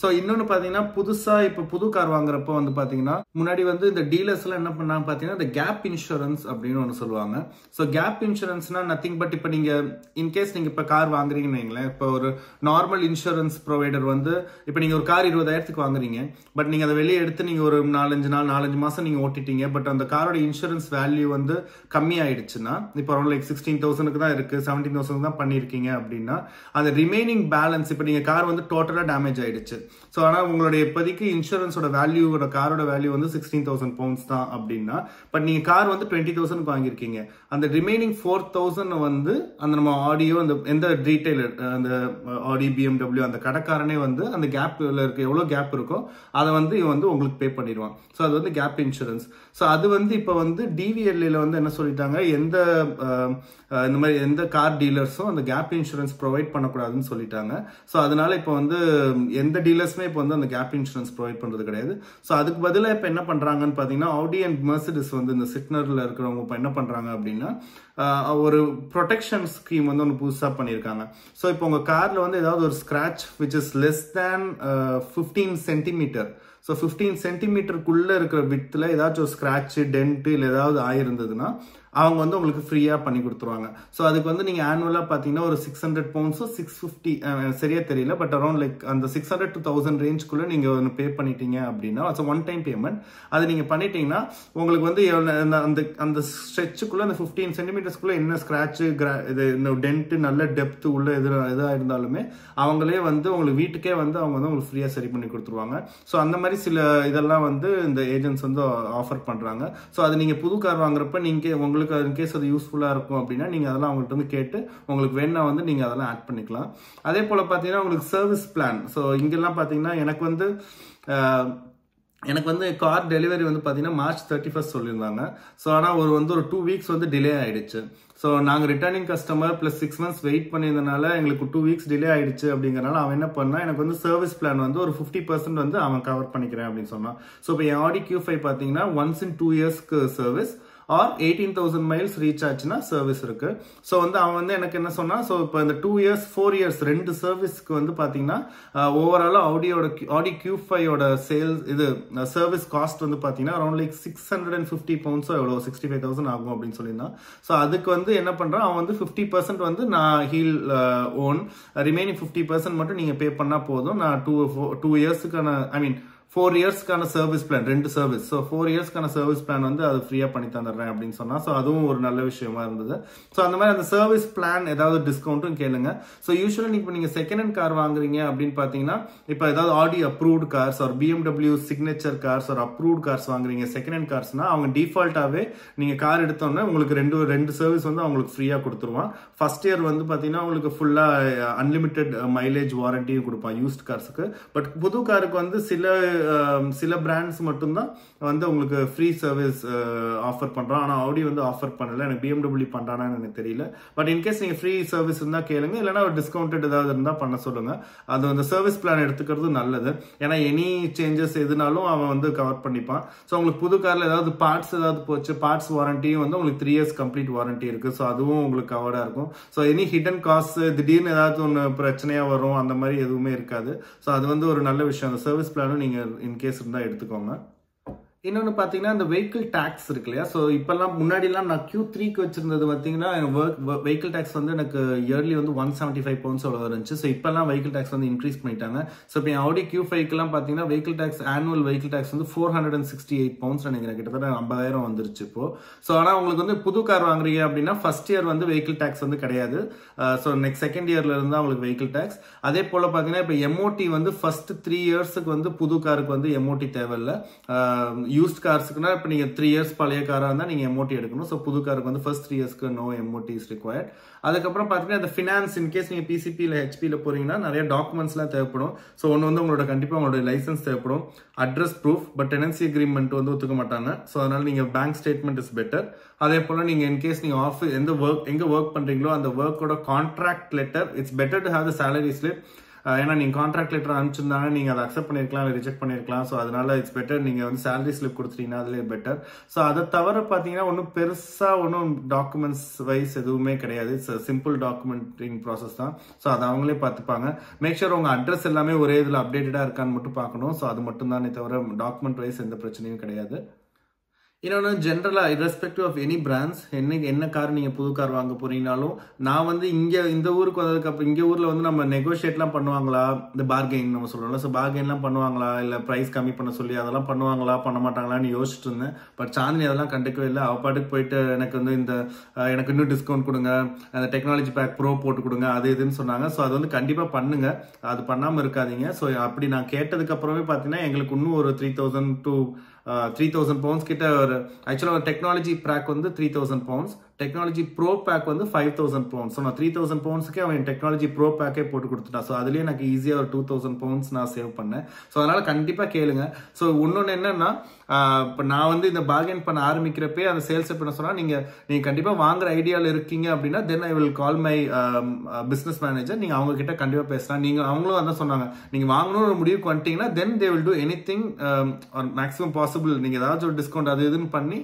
ஸோ இன்னொன்று பார்த்தீங்கன்னா புதுசாக இப்போ புது கார் வாங்குறப்போ வந்து பார்த்தீங்கன்னா முன்னாடி வந்து இந்த டீலர்ஸ்லாம் என்ன பண்ணாங்க பார்த்தீங்கன்னா இந்த கேப் இன்சூரன்ஸ் அப்படின்னு ஒன்று சொல்லுவாங்க. ஸோ கேப் இன்சூரன்ஸ்னா நத்திங் பட் இப்போ நீங்கள் இன்கேஸ் நீங்கள் இப்போ கார் வாங்குறீங்கன்னு வைங்களேன். இப்போ ஒரு நார்மல் இன்சூரன்ஸ் ப்ரொவைடர் வந்து இப்போ நீங்கள் ஒரு கார் 20,000க்கு வாங்குறீங்க. பட் நீங்கள் அதை வெளியே எடுத்து நீங்கள் ஒரு 4-5 மாதம் நீங்கள் ஓட்டிட்டீங்க. பட் அந்த காரோட இன்சூரன்ஸ் வேல்யூ வந்து கம்மியாயிடுச்சுன்னா இப்போ அரௌண்ட் லைக் 16,000க்கு தான் இருக்குது, 17,000 தான் பண்ணியிருக்கீங்க அப்படின்னா அந்த ரிமைனிங் பேலன்ஸ் இப்போ நீங்கள் கார் வந்து டோட்டலாக டேமேஜ் ஆயிடுச்சு. ஸோ ஆனால் உங்களுடைய இப்போதைக்கு இன்சூரன்ஸோட வேல்யூவோட காரோட வேல்யூ வந்து 16,000 pounds தான் அப்படின்னா பட் நீங்கள் கார் வந்து 20,000க்கு வாங்கியிருக்கீங்க. அந்த ரிமைனிங் 4,000 வந்து அந்த நம்ம ஆடியோ அந்த எந்த ரீட்டைலர் அந்த ஆடி BMW அந்த கடைக்காரனே வந்து அந்த கேப்ல இருக்க எவ்வளோ கேப் இருக்கோ அதை வந்து இவன் வந்து உங்களுக்கு பே பண்ணிடுவான். ஸோ அது வந்து கேப் இன்சூரன்ஸ். ஸோ அது வந்து இப்போ வந்து DVLA வந்து என்ன சொல்லிட்டாங்க, இந்த மாதிரி எந்த கார் டீலர்ஸும் அந்த கேப் இன்சூரன்ஸ் ப்ரொவைட் பண்ணக்கூடாதுன்னு சொல்லிட்டாங்க. ஸோ அதனால இப்போ வந்து எந்த டீலர்ஸுமே இப்போ வந்து அந்த கேப் இன்சூரன்ஸ் ப்ரொவைட் பண்ணுறது கிடையாது. ஸோ அதுக்கு பதிலாக இப்போ என்ன பண்ணுறாங்கன்னு பார்த்தீங்கன்னா ஆடி அண்ட் மெர்சிடிஸ் வந்து இந்த சிக்னரில் இருக்கிறவங்க இப்போ என்ன பண்ணுறாங்க அப்படின்னா ஒரு ப்ரொடெக்ஷன் ஸ்கீம் வந்து ஒன்று புதுசாக பண்ணியிருக்காங்க. ஸோ இப்போ உங்கள் காரில் வந்து ஏதாவது ஒரு scratch which is less than 15 centimeter, so 15 centimeterக்குள்ளே இருக்கிற வித்தில் ஏதாச்சும் ஒரு ஸ்க்ராட்சு டென்ட்டு இல்லை ஏதாவது ஆயிருந்ததுன்னா அவங்க வந்து உங்களுக்கு ஃப்ரீயாக பண்ணி கொடுத்துருவாங்க. ஸோ அதுக்கு வந்து நீங்கள் ஆனுவலாக பார்த்தீங்கன்னா ஒரு 600 pounds 650 சரியா தெரியல, பட் அரௌண்ட் லைக் அந்த 600 to 1000 ரேஞ்சுக்குள்ளே நீங்கள் ஒன்று பே பண்ணிட்டீங்க அப்படின்னா அது ஒன் டைம் பேமெண்ட். அது நீங்கள் பண்ணிட்டீங்கன்னா உங்களுக்கு வந்து அந்த ஸ்ட்ரெச்சுக்குள்ளே அந்த 15 centimetersக்குள்ளே என்ன ஸ்க்ராட்சு இது இந்த டென்ட்டு நல்ல டெப்த்து உள்ள எதாக இருந்தாலுமே அவங்களே வந்து உங்களுக்கு வீட்டுக்கே வந்து அவங்க வந்து உங்களுக்கு ஃப்ரீயாக சரி பண்ணி கொடுத்துருவாங்க. ஸோ அந்த மாதிரி சில இதெல்லாம் வந்து இந்த ஏஜென்ட்ஸ் வந்து ஆஃபர் பண்ணுறாங்க. ஸோ அது நீங்கள் புது கார் வாங்குறப்ப நீங்கள் உங்களுக்கு இன்கேஸ் அது யூஸ்ஃபுல்லாக இருக்கும் அப்படின்னா நீங்கள் அதெல்லாம் அவங்கள்ட்ட வந்து கேட்டு உங்களுக்கு வேணா வந்து நீங்கள் அதெல்லாம் ஆட் பண்ணிக்கலாம். அதே போல் பார்த்தீங்கன்னா உங்களுக்கு சர்வீஸ் பிளான். ஸோ இங்கெல்லாம் பார்த்தீங்கன்னா எனக்கு வந்து எனக்கு வந்து கார் டெலிவரி வந்து பார்த்தீங்கன்னா March 31 சொல்லியிருந்தாங்க. ஸோ ஆனால் ஒரு 2 வீக்ஸ் வந்து டிலே ஆயிடுச்சு. ஸோ நாங்கள் returning customer plus 6 months wait பண்ணியிருந்தனால எங்களுக்கு 2 வீக்ஸ் டிலே ஆயிடுச்சு அப்படிங்கிறனால அவன் என்ன பண்ணா எனக்கு வந்து சர்வீஸ் பிளான் வந்து ஒரு 50% வந்து அவன் கவர் பண்ணிக்கிறேன் அப்படின்னு சொன்னான். ஸோ இப்போ என் Audi Q5 பார்த்தீங்கன்னா ஒன்ஸ் இன் 2 yearsக்கு சர்வீஸ் ஆர் 18,000 miles ரீச் ஆச்சுன்னா சர்வீஸ் இருக்கு. ஸோ வந்து அவன் வந்து எனக்கு என்ன சொன்னா, ஸோ இப்போ இந்த 2 years 4 years 2 சர்வீஸ்க்கு வந்து பார்த்தீங்கன்னா ஓவராலாக Audi Q5 சேல்ஸ் இது சர்வீஸ் காஸ்ட் வந்து பார்த்தீங்கன்னா அரௌண்ட் லைக் 650 pounds எவ்வளோ 65,000 ஆகும் அப்படின்னு சொல்லியிருந்தான். ஸோ அதுக்கு வந்து என்ன பண்றான் அவன் வந்து 50% வந்து நான் ஹீல் ஓன், ரிமைனிங் 50% மட்டும் நீங்க பே பண்ணா போதும். நான் 2 இயர்ஸ்க்கான 4 இயர்ஸ்க்கான சர்வீஸ் பிளான் 2 சர்வீஸ். ஸோ 4 இயர்ஸ்க்கான சர்வீஸ் பிளான் வந்து அது ஃப்ரீயா பண்ணி தந்துடுறேன் அப்படின்னு சொன்னா. ஸோ அதுவும் ஒரு நல்ல விஷயமா இருந்தது. ஸோ அந்த மாதிரி அந்த சர்வீஸ் பிளான் ஏதாவது டிஸ்கவுண்ட்டும் கேளுங்க. ஸோ யூஸ்வலி இப்போ நீங்க செகண்ட் ஹேண்ட் கார் வாங்குறீங்க அப்படின்னு பாத்தீங்கன்னா, இப்போ ஏதாவது Audi அப்ரூவ்டு கார்ஸ் ஒரு BMW சிக்னேச்சர் கார்ஸ் ஒரு அப்ரூவ்டு கார்ஸ் வாங்குறீங்க செகண்ட் ஹேண்ட் கார்ஸ்னா அவங்க டிஃபால்ட்டாவே நீங்க கார் எடுத்தோன்னே உங்களுக்கு ரெண்டு சர்வீஸ் வந்து அவங்களுக்கு ஃப்ரீயா கொடுத்துருவான். ஃபர்ஸ்ட் இயர் வந்து பாத்தீங்கன்னா உங்களுக்கு ஃபுல்லா அன்லிமிட்டெட் மைலேஜ் வாரண்டியும் கொடுப்பான் யூஸ்ட் கார்ஸுக்கு. பட் புது காருக்கு வந்து சில பிராண்ட்ஸ் மட்டும்தான் வந்து உங்களுக்கு ஃப்ரீ சர்வீஸ் ஆஃபர் பண்றோம். ஆனா Audi வந்து ஆஃபர் பண்ணல. எனக்கு BMW பண்றானான்னு எனக்கு தெரியல. பட் இன்கேஸ் நீங்க ஃப்ரீ சர்வீஸ் இருந்தா கேளுங்க, இல்லைன்னா ஒரு டிஸ்கவுண்டட் ஏதாவது இருந்தா பண்ண சொல்லுங்க. அது அந்த சர்வீஸ் பிளான் எடுத்துக்கிறது நல்லது. ஏன்னா எனி சேஞ்சஸ் எதுனாலும் அவன் வந்து கவர் பண்ணிப்பான். ஸோ உங்களுக்கு புது கார்ல ஏதாவது பார்ட்ஸ் ஏதாவது போச்சு, பார்ட்ஸ் வாரண்டியும் வந்து உங்களுக்கு 3 years கம்ப்ளீட் வாரண்டி இருக்கு. ஸோ அதுவும் உங்களுக்கு கவர்டா இருக்கும். ஸோ எனி ஹிடன் காஸ்ட் திடீர்னு ஏதாவது ஒன்று பிரச்சனையா வரும் அந்த மாதிரி எதுவுமே இருக்காது. ஸோ அது வந்து ஒரு நல்ல விஷயம். அந்த சர்வீஸ் பிளானும் நீங்க இன்கேஸ் இருந்தா எடுத்துக்கோங்க. இன்னொன்று பார்த்தீங்கன்னா இந்த வெஹிக்கிள் டேக்ஸ் இருக்கு இல்லையா. ஸோ இப்பெல்லாம் முன்னாடிலாம் நான் Q3க்கு வச்சிருந்தது பார்த்தீங்கன்னா வெஹிக்கிள் டேக்ஸ் வந்து எனக்கு இயர்லி வந்து 175 pounds அவ்வளோ இருந்துச்சு. ஸோ இப்பெல்லாம் வெஹிக்கிள் டேக்ஸ் வந்து இன்க்ரீஸ் பண்ணிட்டாங்க. ஸோ இப்போ Audi Q5க்குலாம் பார்த்தீங்கன்னா vehicle tax annual vehicle tax வந்து 468 pounds நினைக்கிறேன், கிட்டத்தட்ட 50,000 வந்துருச்சு இப்போ. ஸோ ஆனால் உங்களுக்கு வந்து புது கார் வாங்குறீங்க அப்படின்னா ஃபர்ஸ்ட் இயர் வந்து வெஹிக்கிள் டேக்ஸ் வந்து கிடையாது. ஸோ நெக்ஸ்ட் செகண்ட் இயர்ல இருந்தா உங்களுக்கு வெஹிக்கிள் டேக்ஸ். அதே போல பார்த்தீங்கன்னா இப்போ MOT வந்து ஃபர்ஸ்ட் 3 yearsக்கு வந்து புது காருக்கு வந்து MOT தேவையில்லை. யூஸ்ட் கார்ஸ்க்குனா இப்போ நீங்க 3 years பழைய காரா இருந்தா நீங்க MOT எடுக்கணும். ஸோ புது காருக்கு வந்து ஃபர்ஸ்ட் 3 yearsக்கு நோ MOT இஸ் ரிக்வயர்ட். அதுக்கப்புறம் பார்த்தீங்கன்னா இந்த ஃபினான்ஸ் இன்கேஸ் நீங்க PCP இல்லை HPல போறீங்கன்னா நிறைய டாக்குமெண்ட்ஸ்லாம் தேவைப்படும். ஸோ ஒன்று வந்து உங்களோட கண்டிப்பாக உங்களோட லைசன்ஸ் தேவைப்படும், address proof, but tenancy agreement வந்து ஒத்துக்க மாட்டாங்க. ஸோ அதனால நீங்க பேங்க் ஸ்டேட்மெண்ட் இஸ் பெட்டர். அதே போல நீங்க இன்கேஸ் நீங்க ஆஃபீஸ் எங்க ஒர்க் பண்றீங்களோ அந்த ஒர்க்கோட contract letter, it's better to have the salary slip. ஏன்னா நீங்க கான்ட்ராக்ட் லெட்டர் அனுப்பிச்சிருந்தாங்க, நீங்க அதை அக்செப்ட் பண்ணிருக்கலாம் இல்லை ரிஜெக்ட் பண்ணிருக்கலாம். ஸோ அதனால இட்ஸ் பெட்டர் நீங்க வந்து சேலரி ஸ்லிப் கொடுத்துட்டீங்கன்னா அதுலேயே பெட்டர். ஸோ அதை தவிர பார்த்தீங்கன்னா ஒன்றும் பெருசா ஒன்றும் டாக்குமெண்ட்ஸ் வைஸ் எதுவுமே கிடையாது. இட்ஸ் சிம்பிள் டாக்குமெண்டிங் ப்ராசஸ் தான். ஸோ அதை அவங்களே பார்த்துப்பாங்க. மேக் ஷூர் உங்க அட்ரஸ் எல்லாமே ஒரே இதில் அப்டேட்டடா இருக்கான்னு மட்டும் பார்க்கணும். ஸோ அது மட்டும் தானே தவிர டாக்குமெண்ட் வைஸ் எந்த பிரச்சனையும் கிடையாது. இன்னொன்று ஜென்ரலாக இரஸ்பெக்டிவ் ஆஃப் எனி பிராண்ட்ஸ் என்ன கார் நீங்கள் புது கார் வாங்க போறீங்கனாலும் நான் வந்து இந்த ஊருக்கு வந்ததுக்கப்புறம் இங்கே ஊரில் வந்து நம்ம நெகோஷியேட்லாம் பண்ணுவாங்களா, இந்த பார்கெயின் நம்ம சொல்கிறோம்ல, ஸோ பார்கெயின்லாம் பண்ணுவாங்களா, இல்லை ப்ரைஸ் கம்மி பண்ண சொல்லி அதெல்லாம் பண்ணுவாங்களா பண்ண மாட்டாங்களான்னு யோசிச்சுட்டு இருந்தேன். பட் சாந்தினி அதெல்லாம் கண்டுக்கவே இல்லை. அவள் பாட்டுக்கு போயிட்டு எனக்கு வந்து எனக்கு இன்னும் டிஸ்கவுண்ட் கொடுங்க, அந்த டெக்னாலஜி பேக் ப்ரோ போட்டு கொடுங்க, அது இதுன்னு சொன்னாங்க. ஸோ அது வந்து கண்டிப்பாக பண்ணுங்க, அது பண்ணாமல் இருக்காதீங்க. ஸோ அப்படி நான் கேட்டதுக்கு அப்புறமே பார்த்தீங்கன்னா எங்களுக்கு இன்னும் ஒரு 3,000 pounds கிட்ட ஆக்சுவலாக டெக்னாலஜி பேக் வந்து 3,000 pounds, டெக்னாலஜி ப்ரோ பேக் வந்து 5,000 pounds. ஸோ நான் 3,000 poundsக்கே அவன் டெக்னாலஜி ப்ரோ பேக்கே போட்டு கொடுத்துட்டான். ஸோ அதுலேயே எனக்கு ஈஸியாக ஒரு 2,000 pounds நான் சேவ் பண்ணேன். ஸோ அதனால கண்டிப்பாக கேளுங்க. ஸோ இன்னொன்று என்னன்னா, இப்போ நான் வந்து இந்த பார்கெயின் பண்ண ஆரம்பிக்கிறப்பே அந்த சேல்ஸ் பண்ண சொன்னால் நீங்கள் கண்டிப்பாக வாங்குற ஐடியாவில் இருக்கீங்க அப்படின்னா then I will call my business manager. நீங்கள் அவங்க கிட்ட கண்டிப்பாக பேசலாம். நீங்கள் அவங்களும் அதான் சொன்னாங்க, நீங்கள் வாங்கணும்னு ஒரு முடிவுக்கு வந்துட்டீங்கன்னா then they will do anything maximum possible. நீங்கள் ஏதாச்சும் ஒரு டிஸ்கவுண்ட் அது இதுன்னு பண்ணி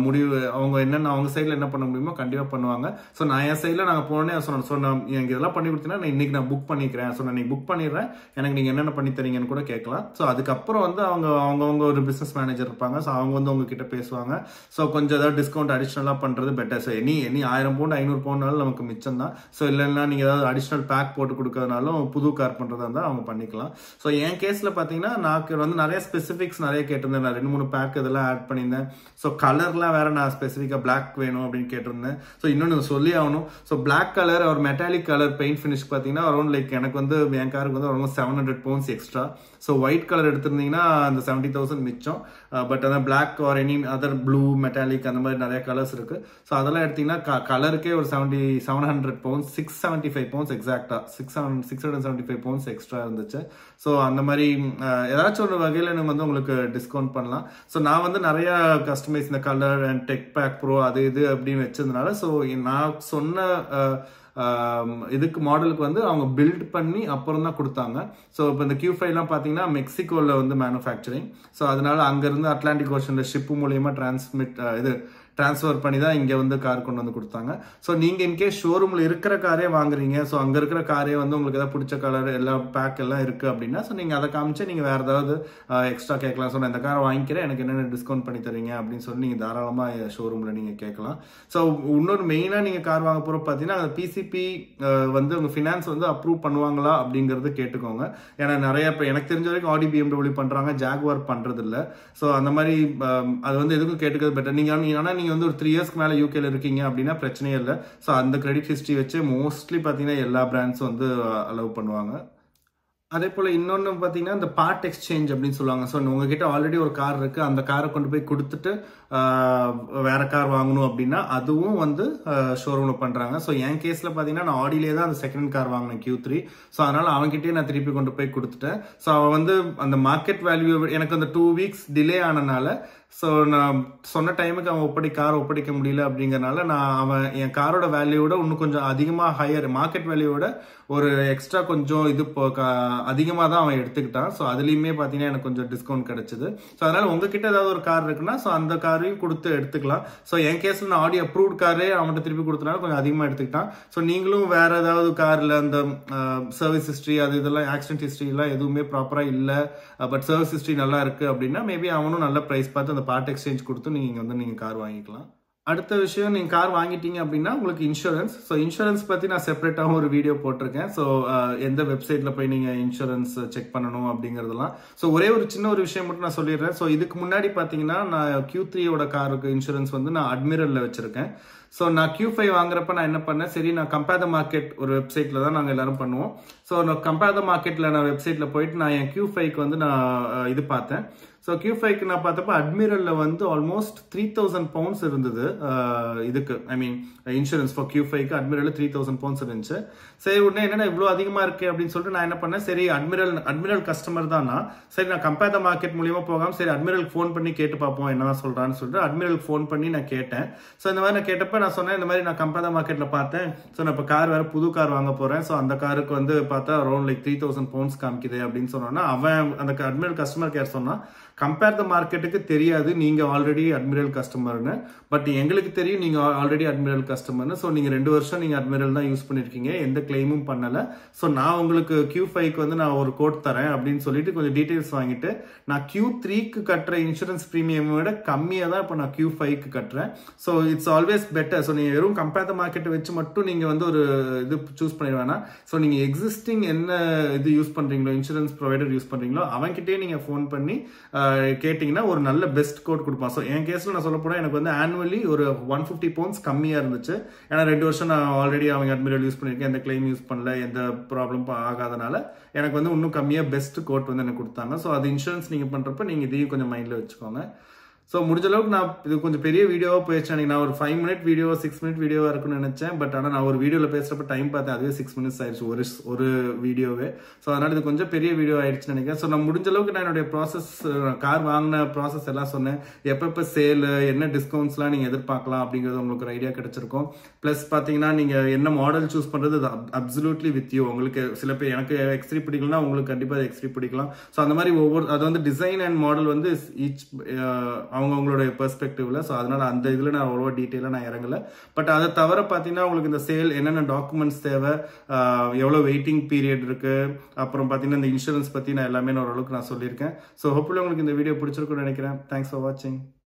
முடிவு அவங்க அவங்க சைடில் என்ன பண்ண முடியுமோ கண்டிப்பாக பண்ணுவாங்க. ஸோ நான் என் சைடில் நாங்கள் போனே சொன்னோம், ஸோ நான் எனக்கு இதெல்லாம் பண்ணி கொடுத்தீங்கன்னா இன்னைக்கு நான் புக் பண்ணிக்கிறேன், ஸோ நான் இன்னைக்கு புக் பண்ணிடுறேன், எனக்கு நீங்கள் என்னென்ன பண்ணி தரீங்கன்னு கூட கேட்கலாம். ஸோ அதுக்கப்புறம் வந்து அவங்க ஒரு பிஸ்னஸ் மேனேஜர் இருப்பாங்க. ஸோ அவங்க வந்து உங்ககிட்ட பேசுவாங்க. ஸோ கொஞ்சம் ஏதாவது டிஸ்கவுண்ட் அடிஷ்னலாக பண்ணுறது பெட்டர். ஸோ எனி 1000 pound 500 poundனாலும் நமக்கு மிச்சம் தான். ஸோ இல்லைன்னா நீங்கள் ஏதாவது அடிஷ்னல் பேக் போட்டு கொடுக்கறதுனாலும் புது கார் பண்ணுறதா இருந்தால் அவங்க பண்ணிக்கலாம். ஸோ என் கேஸில் பார்த்தீங்கன்னா நான் வந்து நிறைய ஸ்பெசிஃபிக்ஸ் நிறைய கேட்டிருந்தேன். நான் 2-3 பேக் இதெல்லாம் ஆட் பண்ணியிருந்தேன். ஸோ கலர்லாம் வேற நான் ஸ்பெசிஃபிக்காக பிளாக் வேணும், வேணும் அப்படின்னு கேட்டிருந்தேன். ஸோ இன்னொன்று சொல்லி ஆகணும். ஸோ பிளாக் கலர் ஒரு மெட்டாலிக் கலர் பெயிண்ட் ஃபினிஷ் பார்த்தீங்கன்னா அரௌண்ட் லைக் எனக்கு வந்து என் காருக்கு வந்து almost 700 pounds extra. So white colour எடுத்திருந்தீங்கன்னா அந்த 70,000 மிச்சம். பட் அதான் black or any other blue metallic அந்த மாதிரி நிறைய கலர்ஸ் இருக்கு. ஸோ அதெல்லாம் எடுத்தீங்கன்னா கலருக்கே ஒரு 700 pounds 675 pounds எக்ஸாக்டா 675 pounds எக்ஸ்ட்ரா இருந்துச்சு. ஸோ அந்த மாதிரி ஏதாச்சும் ஒரு வகையில் நம்ம வந்து உங்களுக்கு டிஸ்கவுண்ட் பண்ணலாம். ஸோ நான் வந்து நிறைய கஸ்டமைஸ் இந்த colour and tech pack pro அது இது அப்படின்னு வச்சதுனால ஸோ நான் சொன்ன இதுக்கு மாடலுக்கு வந்து அவங்க பில்ட் பண்ணி அப்புறம் தான் கொடுத்தாங்க. ஸோ இப்போ இந்த Q5 பார்த்தீங்கன்னா மெக்சிகோவில் வந்து மேனுஃபேக்சரிங். ஸோ அதனால அங்கேருந்து அட்லாண்டிக் ஓஷனில் ஷிப்பு மூலியமாக டிரான்ஸ்ஃபர் பண்ணி தான் இங்கே வந்து கார் கொண்டு வந்து கொடுத்தாங்க. ஸோ நீங்கள் இன்கேஸ் ஷோரூமில் இருக்கிற காரே வாங்குறீங்க, ஸோ அங்கே இருக்கிற காரே வந்து உங்களுக்கு ஏதாவது பிடிச்ச கலர் எல்லா பேக் எல்லாம் இருக்குது அப்படின்னா ஸோ நீங்கள் அதை காமிச்சு நீங்கள் வேறு ஏதாவது எக்ஸ்ட்ரா கேட்கலாம். ஸோ நான் இந்த காரை வாங்கிக்கிறேன், எனக்கு என்னென்ன டிஸ்கவுண்ட் பண்ணி தரீங்க அப்படின்னு சொல்லி நீங்கள் தாராளமாக ஷோரூமில் நீங்கள் கேட்கலாம். ஸோ இன்னொரு மெயினாக நீங்கள் கார் வாங்க போகிறோம் பார்த்தீங்கன்னா அந்த பிசிபி வந்து உங்கள் ஃபினான்ஸ் வந்து அப்ரூவ் பண்ணுவாங்களா அப்படிங்கிறது கேட்டுக்கோங்க. ஏன்னா நிறைய இப்போ எனக்கு தெரிஞ்ச வரைக்கும் ஆடி BMW பண்ணுறாங்க, ஜாகுவார் பண்ணுறது இல்லை. ஸோ அந்த மாதிரி அது வந்து எதுக்கும் கேட்டுக்கிறது பெட்டர். நீங்கள் நீங்கள் வந்து ஒரு 3 years மேலே யூகேல இருக்கீங்க அப்படின்னா பிரச்சனையே இல்லை. ஸோ அந்த கிரெடிட் ஹிஸ்ட்ரி வச்சு மோஸ்ட்லி பார்த்தீங்கன்னா எல்லா பிராண்ட்ஸும் வந்து அலோவ் பண்ணுவாங்க. அதே போல் இன்னொன்று பார்த்தீங்கன்னா இந்த பார்ட் எக்ஸ்சேஞ்ச் அப்படின்னு சொல்லுவாங்க. ஸோ உங்ககிட்ட ஆல்ரெடி ஒரு கார் இருக்குது, அந்த காரை கொண்டு போய் கொடுத்துட்டு வேற கார் வாங்கணும் அப்படின்னா அதுவும் வந்து ஷோரூமில் பண்ணுறாங்க. ஸோ என் கேஸில் பார்த்தீங்கன்னா நான் ஆடியிலே தான் அந்த செகண்ட் கார் வாங்கினேன் Q3. ஸோ அதனால் அவன்கிட்டயே நான் திருப்பி கொண்டு போய் கொடுத்துட்டேன். ஸோ அவன் வந்து அந்த மார்க்கெட் வேல்யூ எனக்கு அந்த 2 weeks டிலே ஆனனால ஸோ நான் சொன்ன டைமுக்கு அவன் கார் ஒப்படைக்க முடியல அப்படிங்கறனால அவன் என் காரோட வேல்யூவோட இன்னும் கொஞ்சம் அதிகமாக ஹையர் மார்க்கெட் வேல்யூவோட ஒரு எக்ஸ்ட்ரா கொஞ்சம் இது அதிகமாக தான் அவன் எடுத்துக்கிட்டான். ஸோ அதுலேயுமே பார்த்தீங்கன்னா எனக்கு கொஞ்சம் டிஸ்கவுண்ட் கிடைச்சது. ஸோ அதனால உங்ககிட்ட ஏதாவது ஒரு கார் இருக்குன்னா ஸோ அந்த காரையும் கொடுத்து எடுத்துக்கலாம். ஸோ என் கேஸில் நான் ஆடி அப்ரூவ்ட் காரே அவன்கிட்ட திருப்பி கொடுத்தனால கொஞ்சம் அதிகமாக எடுத்துக்கிட்டான். ஸோ நீங்களும் வேற ஏதாவது காரில் அந்த சர்வீஸ் ஹிஸ்ட்ரி அது இதெல்லாம் ஆக்சிடென்ட் ஹிஸ்ட்ரிலாம் எதுவுமே ப்ராப்பராக இல்லை, பட் சர்வீஸ் ஹிஸ்ட்ரி நல்லா இருக்கு அப்படின்னா மேபி அவனும் நல்ல ப்ரைஸ் பார்த்து பார்ட் எக்ஸ்சேஞ்ச் கொடுத்து நீங்க கார் வாங்கிக்கலாம். அடுத்த விஷயம், நீங்க கார் வாங்கிட்டீங்க அப்படின்னா உங்களுக்கு இன்சூரன்ஸ். ஸோ இன்சூரன்ஸ் பத்தி நான் செப்பரேட்டாகவும் ஒரு வீடியோ போட்டிருக்கேன். ஸோ எந்த வெப்சைட்ல போய் நீங்க இன்சூரன்ஸ் செக் பண்ணணும் அப்படிங்கறதெல்லாம். ஸோ ஒரே ஒரு சின்ன ஒரு விஷயம் மட்டும் நான் சொல்லிடுறேன். ஸோ இதுக்கு முன்னாடி பாத்தீங்கன்னா நான் Q3யோட காருக்கு இன்சூரன்ஸ் வந்து நான் அட்மிரல்ல வச்சிருக்கேன். ஸோ நான் Q5 வாங்குறப்ப நான் என்ன பண்ணேன், சரி நான் கம்பேர் த மார்க்கெட் ஒரு வெப்சைட்ல தான் நாங்கள் எல்லாரும் பண்ணுவோம். ஸோ நான் கம்பேர் த மார்க்கெட்ல நான் வெப்சைட்ல போயிட்டு நான் என் Q5க்கு வந்து நான் இது பார்த்தேன். ஸோ Q5க்கு நான் பார்த்தப்ப அட்மிரல்ல வந்து ஆல்மோஸ்ட் 3,000 pounds இருந்தது. இதுக்கு ஐ மீன் இன்சூரன்ஸ் ஃபார் Q5க்கு அட்மிரல்ல 3,000 pounds இருந்துச்சு. சரி உடனே என்னன்னா இவ்வளோ அதிகமாக இருக்கு அப்படின்னு சொல்லிட்டு நான் என்ன பண்ணேன், சரி அட்மிரல் கஸ்டமர் தான் நான், சரி நான் கம்பேர் த மார்க்கெட் மூலியமா போகாம சரி அட்மிரலுக்கு ஃபோன் பண்ணி கேட்டு பார்ப்போம் என்னதான் சொல்றான்னு சொல்லிட்டு அட்மிரலுக்கு ஃபோன் பண்ணி நான் கேட்டேன். ஸோ இந்த மாதிரி நான் கேட்டப்ப நான் சொன்னேன் இந்த மாதிரி நான் கம்பேர் த மார்க்கெட்ல பார்த்தேன். ஸோ நான் இப்போ கார் வேற புது கார் வாங்க போறேன். ஸோ அந்த காருக்கு வந்து பார்த்தா அரௌண்ட் லைக் 3,000 pounds காமிக்குது அப்படின்னு சொன்னோன்னா அவன் அந்த அட்மிரல் கஸ்டமர் கேர் சொன்னா கம்பேர் த மார்க்கெட்டுக்கு தெரியாது நீங்க ஆல்ரெடி அட்மிரல் கஸ்டமர்னு, பட் எங்களுக்கு தெரியும் நீங்க ஆல்ரெடி அட்மிரல் கஸ்டமர்னு. ஸோ நீங்க 2 வருஷம் நீங்க அட்மிரல் தான் யூஸ் பண்ணிருக்கீங்க, எந்த கிளைமும் பண்ணல. ஸோ நான் உங்களுக்கு Q5க்கு வந்து நான் ஒரு கோட் தரேன் அப்படின்னு சொல்லிட்டு கொஞ்சம் டீடைல்ஸ் வாங்கிட்டு நான் Q3க்கு கட்டுற இன்சூரன்ஸ் பிரீமியம் விட கம்மியாக தான் இப்போ நான் Q5க்கு கட்டுறேன். So it's always better. So நீங்க வெறும் கம்பேர் த மார்க்கெட்டை வச்சு மட்டும் நீங்க வந்து ஒரு இது சூஸ் பண்ணிட வேணாம். ஸோ நீங்க எக்ஸிஸ்டிங் என்ன இது யூஸ் பண்றீங்களோ இன்சூரன்ஸ் ப்ரொவைடர் யூஸ் பண்றீங்களோ அவன்கிட்டயே நீங்க ஃபோன் பண்ணி கேட்டீங்கன்னா ஒரு நல்ல பெஸ்ட் கோட் கொடுப்பான். ஸோ என் கேஸ்ல நான் சொல்ல போனா எனக்கு வந்து ஆனுவலி ஒரு 150 pounds கம்மியா இருந்துச்சு. ஏன்னா 2 வருஷம் நான் ஆல்ரெடி அவங்க அட்மிரல் யூஸ் பண்ணிருக்கேன், எந்த கிளைம் யூஸ் பண்ணல, எந்த ப்ராப்ளம் ஆகாதனால எனக்கு வந்து இன்னும் கம்மியா பெஸ்ட் கோட் வந்து எனக்கு கொடுத்தாங்க. ஸோ அது இன்சூரன்ஸ் நீங்க பண்றப்ப நீங்க இதையும் கொஞ்சம் மைண்ட்ல வச்சுக்கோங்க. ஸோ முடிஞ்ச அளவுக்கு நான் இது கொஞ்சம் பெரிய வீடியோவாக போயிடுச்சு. நான் ஒரு 5 minute வீடியோ 6 minute வீடியோவாக இருக்குன்னு நினைச்சேன். பட் ஆனால் நான் ஒரு வீடியோவில் பேசுறப்ப டைம் பார்த்தேன், அதுவே 6 minutes ஆயிடுச்சு ஒரு வீடியோவே. ஸோ அதனால இது கொஞ்சம் பெரிய வீடியோ ஆயிடுச்சுன்னு நினைக்கிறேன். ஸோ நான் முடிஞ்ச அளவுக்கு நான் என்னுடைய ப்ராசஸ் கார் வாங்கின ப்ராசஸ் எல்லாம் சொன்னேன். எப்பப்போ சேல் என்ன டிஸ்கவுண்ட்ஸ்லாம் நீங்கள் எதிர்பார்க்கலாம் அப்படிங்கிறது உங்களுக்கு ஒரு ஐடியா கிடைச்சிருக்கும். ப்ளஸ் பார்த்தீங்கன்னா நீங்கள் என்ன மாடல் சூஸ் பண்ணுறது அப்சல்யூட்லி வித் யூ. உங்களுக்கு சில பேர் எனக்கு X3 பிடிக்கலன்னா உங்களுக்கு கண்டிப்பாக X3 பிடிக்கலாம். ஸோ அந்த மாதிரி அது வந்து டிசைன் அண்ட் மாடல் வந்து ஈச் அவங்களுடைய பெர்ஸ்பெக்டிவ்ல. ஸோ அதனால அந்த இதில் நான் அவ்வளோ டீட்டெயிலாக நான் இறங்கல. பட் அதை தவிர பார்த்தீங்கன்னா உங்களுக்கு இந்த சேல் என்னென்ன டாக்குமெண்ட்ஸ் தேவை, எவ்வளோ வெயிட்டிங் பீரியட் இருக்கு, அப்புறம் பார்த்தீங்கன்னா இந்த இன்சூரன்ஸ் பற்றி நான் எல்லாமே ஓரளவுக்கு நான் சொல்லியிருக்கேன். ஸோ ஹோப்ஃபுல்லி உங்களுக்கு இந்த வீடியோ பிடிச்சிருக்குன்னு நினைக்கிறேன். தேங்க்ஸ் ஃபார் வாட்சிங்.